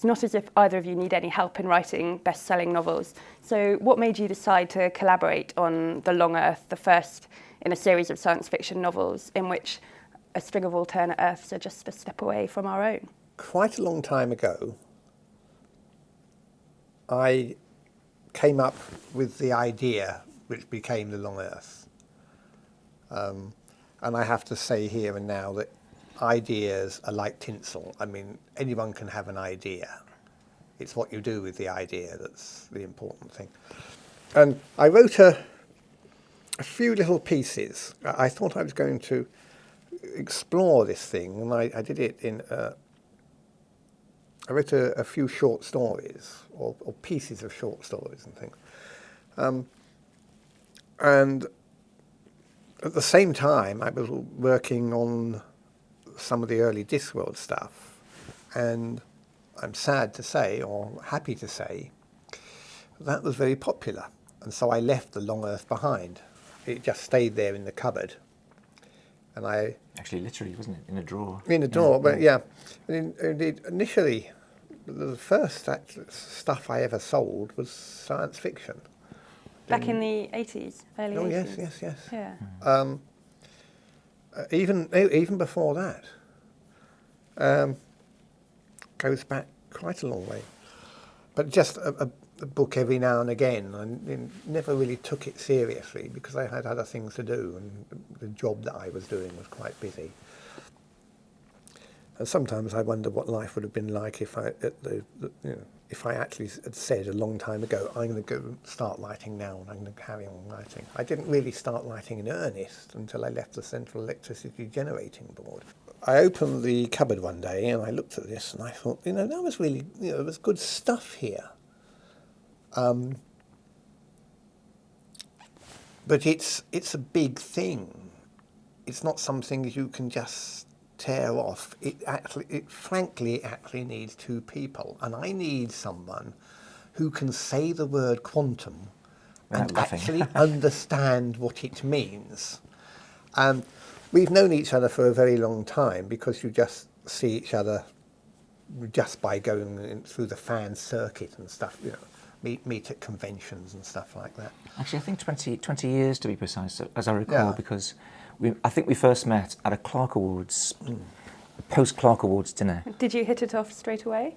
it's not as if either of you need any help in writing best-selling novels. So what made you decide to collaborate on The Long Earth, the first in a series of science fiction novels in which a string of alternate Earths are just a step away from our own? Quite a long time ago, I came up with the idea which became The Long Earth. And I have to say here and now that ideas are like tinsel. I mean, anyone can have an idea. It's what you do with the idea that's the important thing. And I wrote a few little pieces. I thought I was going to explore this thing, and I did it in... I wrote a few short stories, or pieces of short stories and things. And at the same time, I was working on some of the early Discworld stuff, and I'm sad to say, or happy to say, that was very popular. And so I left The Long Earth behind. It just stayed there in the cupboard. And I... Actually, literally, wasn't it? In a drawer. In a drawer, but yeah. Indeed, initially, the first stuff I ever sold was science fiction. Back in the 80s, early 80s? Oh, yes. Yeah. Even before that. Goes back quite a long way. But just a book every now and again. I never really took it seriously because I had other things to do, and the job that I was doing was quite busy. And sometimes I wonder what life would have been like if I actually had said a long time ago, I'm going to go start writing now and I'm going to carry on writing. I didn't really start writing in earnest until I left the Central Electricity Generating Board. I opened the cupboard one day and I looked at this and I thought, that was really, there was good stuff here. But it's a big thing. It's not something you can just tear off. It frankly needs two people, and I need someone who can say the word quantum and actually understand what it means. We've known each other for a very long time because you just see each other just by going through the fan circuit and stuff, meet at conventions and stuff like that. Actually, I think 20 years to be precise, as I recall, because I think we first met at a Clark Awards, post-Clark Awards dinner. Did you hit it off straight away?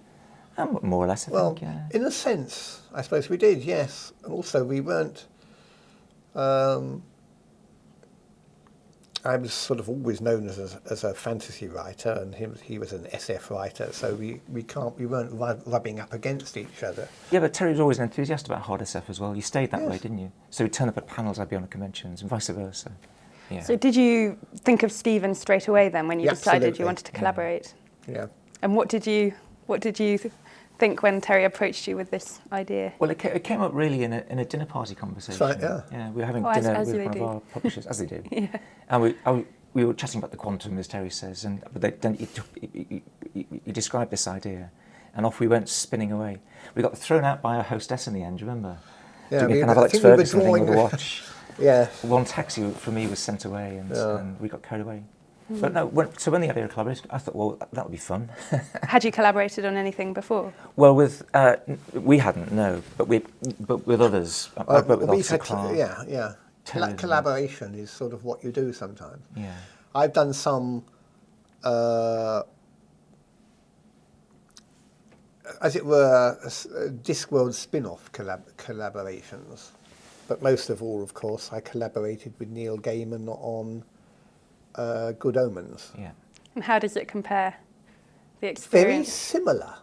More or less, I think, yeah. In a sense, I suppose we did, yes. And also, we weren't... I was sort of always known as a fantasy writer, and he was an SF writer, so we weren't rubbing up against each other. Yeah, but Terry was always an enthusiast about hard SF as well. You stayed that way, didn't you? So he'd turn up at panels, I'd be on at conventions, and vice versa. Yeah. So did you think of Stephen straight away then when you decided you wanted to collaborate? Yeah. And what did you think when Terry approached you with this idea? Well, it came up really in a dinner party conversation. Right, yeah. Yeah, we were having dinner with one of our publishers, as they do. Yeah. And we were chatting about the quantum, as Terry says, but then he described this idea, and off we went spinning away. We got thrown out by our hostess in the end, do you remember? Yeah, doing a kind of Alex Ferguson thing with a watch. Yeah. One taxi for me was sent away, and we got carried away. But no, when the idea of collaboration, I thought, well, that would be fun. Had you collaborated on anything before? Well, we hadn't, no, but with others. I worked with Officer Clark. Yeah. Collaboration is sort of what you do sometimes. Yeah. I've done some, as it were, Discworld spin-off collaborations. But most of all, of course, I collaborated with Neil Gaiman on Good Omens. Yeah. And how does it compare, the experience? Very similar.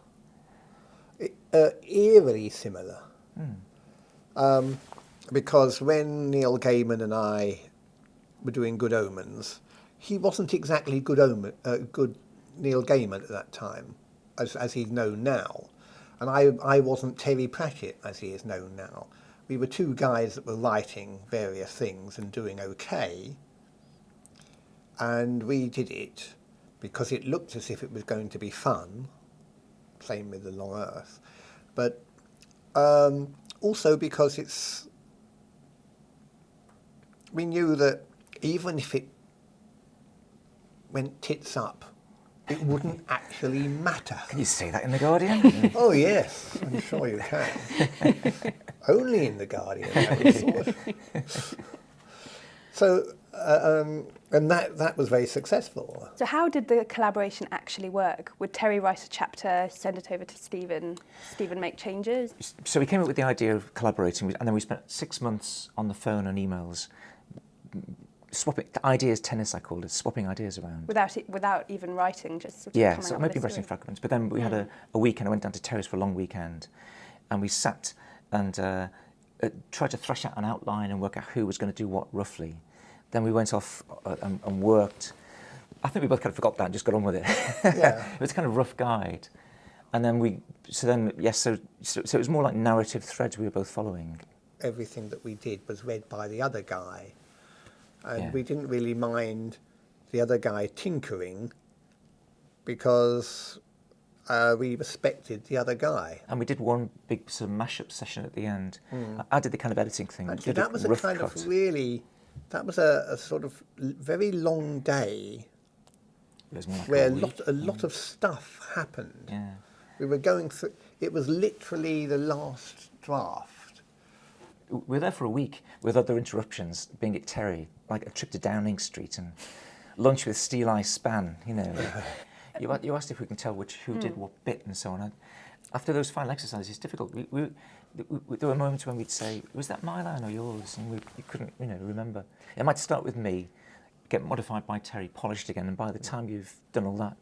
Eerily similar. Because when Neil Gaiman and I were doing Good Omens, he wasn't exactly good Neil Gaiman at that time, as he's known now. And I wasn't Terry Pratchett, as he is known now. We were two guys that were writing various things and doing okay. And we did it because it looked as if it was going to be fun, same with The Long Earth, but also because we knew that even if it went tits up, it wouldn't actually matter. Can you say that in The Guardian? Oh yes, I'm sure you can. Only in The Guardian, I would have thought. So, and that was very successful. So how did the collaboration actually work? Would Terry write a chapter, send it over to Stephen make changes? So we came up with the idea of collaborating, and then we spent 6 months on the phone and emails, swapping ideas tennis, I called it, swapping ideas around. Without even writing, just sort of Yeah, coming so up maybe with a writing story. fragments. But then we had a weekend. I went down to Terrace for a long weekend, and we sat and tried to thresh out an outline and work out who was going to do what roughly. Then we went off and worked. I think we both kind of forgot that and just got on with it. Yeah. It was a kind of rough guide. And then so it was more like narrative threads we were both following. Everything that we did was read by the other guy, and Yeah. we didn't really mind the other guy tinkering because we respected the other guy. And we did one big sort of mashup session at the end. I did the kind of editing thing. Actually, did that was a rough kind cut. of really, that was a sort of very long day It was more like where a week. a lot of stuff happened. Yeah. We were going through, it was literally the last draft. We were there for a week with other interruptions, being at Terry, like a trip to Downing Street and lunch with Steel Eye Span, you know. You asked if we can tell who did what bit and so on. After those final exercises, it's difficult. There were moments when we'd say, was that my line or yours? And you couldn't, remember. It might start with me, get modified by Terry, polished again, and by the time you've done all that,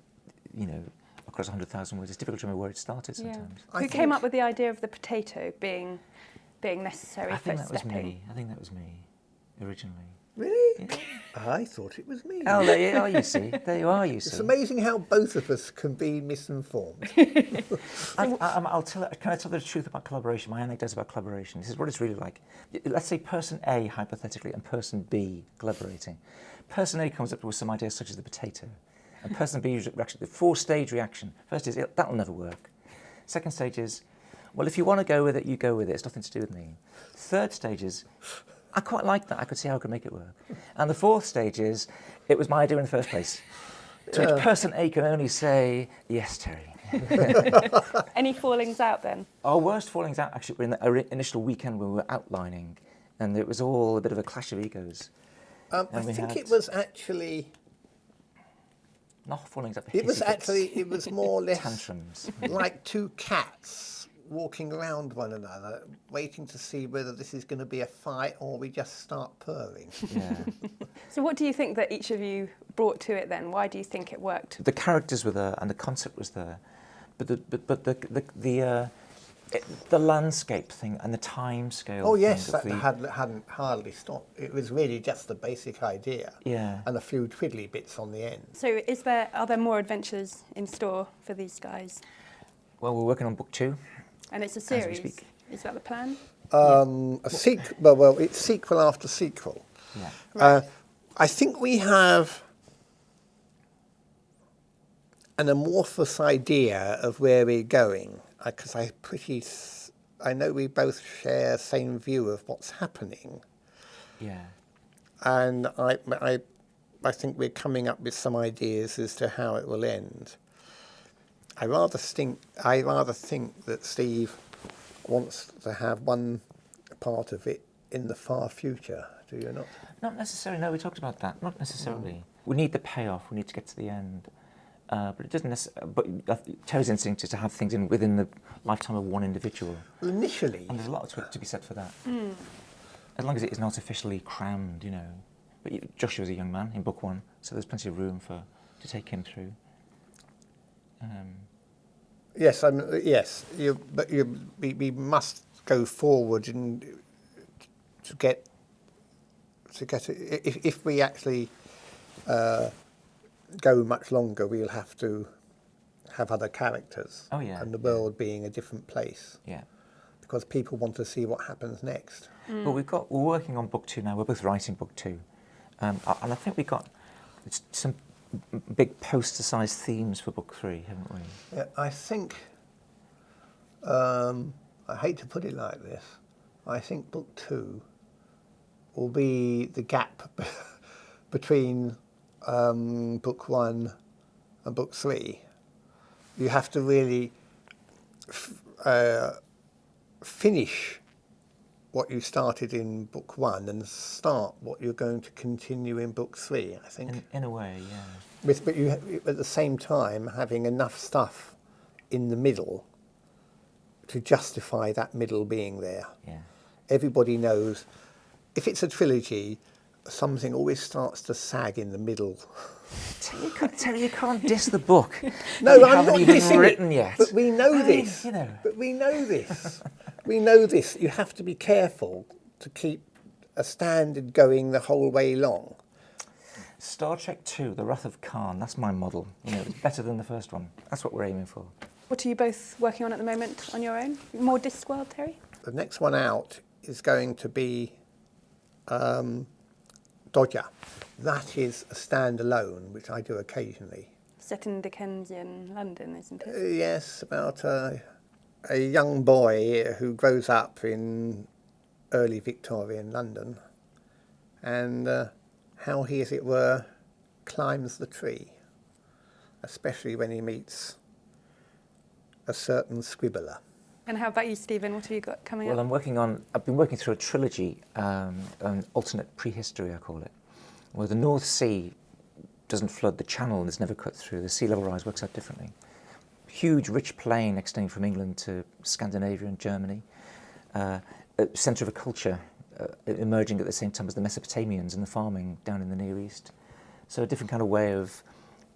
across 100,000 words, it's difficult to remember where it started sometimes. Who came up with the idea of the potato being necessary I for think that was stepping? me. I think that was me, originally. Really? I thought it was me. Oh, there you are, you see. There you are, you see. It's amazing how both of us can be misinformed. I'll tell. Can I tell the truth about collaboration? My anecdote about collaboration. This is what it's really like. Let's say person A, hypothetically, and person B collaborating. Person A comes up with some ideas such as the potato, and person B's reaction, the four-stage reaction. First is, that'll never work. Second stage is, well, if you want to go with it, you go with it. It's nothing to do with me. Third stage is, I quite like that. I could see how I could make it work. And the fourth stage is, it was my idea in the first place. To which person A can only say, yes, Terry. Any fallings out then? Our worst fallings out actually were in the initial weekend when we were outlining, and it was all a bit of a clash of egos. I think it was actually... Not fallings out. It was more or less tantrums. like two cats walking around one another, waiting to see whether this is going to be a fight or we just start purring. Yeah. So what do you think that each of you brought to it then? Why do you think it worked? The characters were there and the concept was there, but the landscape thing and the time scale. Oh yes, thing that of hadn't hardly stopped. It was really just the basic idea. Yeah. And a few twiddly bits on the end. So are there more adventures in store for these guys? Well, we're working on book 2. And it's a As we series. speak. Is that the plan? Well, it's sequel after sequel. Yeah. I think we have an amorphous idea of where we're going, because I know we both share the same view of what's happening, Yeah. and I think we're coming up with some ideas as to how it will end. I rather think that Steve wants to have one part of it in the far future. Do you not? Not necessarily. No, we talked about that. Not necessarily. We need the payoff. We need to get to the end. But it doesn't. But Terry's instinct is to have things within the lifetime of one individual, Well, initially, and there's a lot to be said for that. As long as it isn't artificially crammed, But Joshua's a young man in book 1, so there's plenty of room to take him through. yes, yes. We must go forward and to get it. If we actually go much longer, we'll have to have other characters. Oh, yeah, And the world being a different place, Yeah. because people want to see what happens next. But we're working on book 2 now. We're both writing book 2, and I think we got some big poster-sized themes for book 3, haven't we? Yeah, I think. I hate to put it like this. I think book 2 will be the gap between book 1 and book 3, you have to really finish what you started in book 1 and start what you're going to continue in book 3, I think. In a way, yeah. But you, at the same time, having enough stuff in the middle to justify that middle being there. Yeah. Everybody knows, if it's a trilogy, something always starts to sag in the middle. Terry, you can't diss the book. No, you I'm not haven't even dissing written it, yet. but we know this. You know. But we know this. We know this. You have to be careful to keep a standard going the whole way long. Star Trek II, The Wrath of Khan, that's my model. You know, it's better than the first one. That's what we're aiming for. What are you both working on at the moment on your own? More Discworld, Terry? The next one out is going to be Dodger. That is a standalone, which I do occasionally. Set in Dickensian London, isn't it? Yes, about a young boy who grows up in early Victorian London and how he, as it were, climbs the tree, especially when he meets a certain scribbler. And how about you, Stephen? What have you got coming Well, up? I've been working through a trilogy, an alternate prehistory, I call it, where the North Sea doesn't flood the channel and is never cut through. The sea level rise works out differently. Huge, rich plain extending from England to Scandinavia and Germany. A centre of a culture emerging at the same time as the Mesopotamians and the farming down in the Near East. So a different kind of way of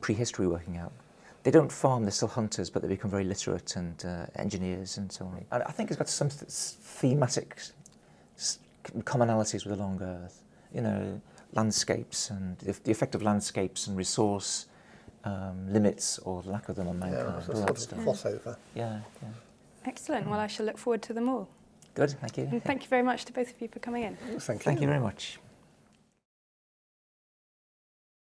prehistory working out. They don't farm, they're still hunters, but they become very literate and engineers and so on. And I think it's got some thematic commonalities with the Long Earth. You know, landscapes and the effect of landscapes and resource limits or lack of them on mankind. Yeah, it's a all that sort of stuff. crossover. Yeah. Excellent. Well, I shall look forward to them all. Good, thank you. And thank you very much to both of you for coming in. Thank you. Thank you very much.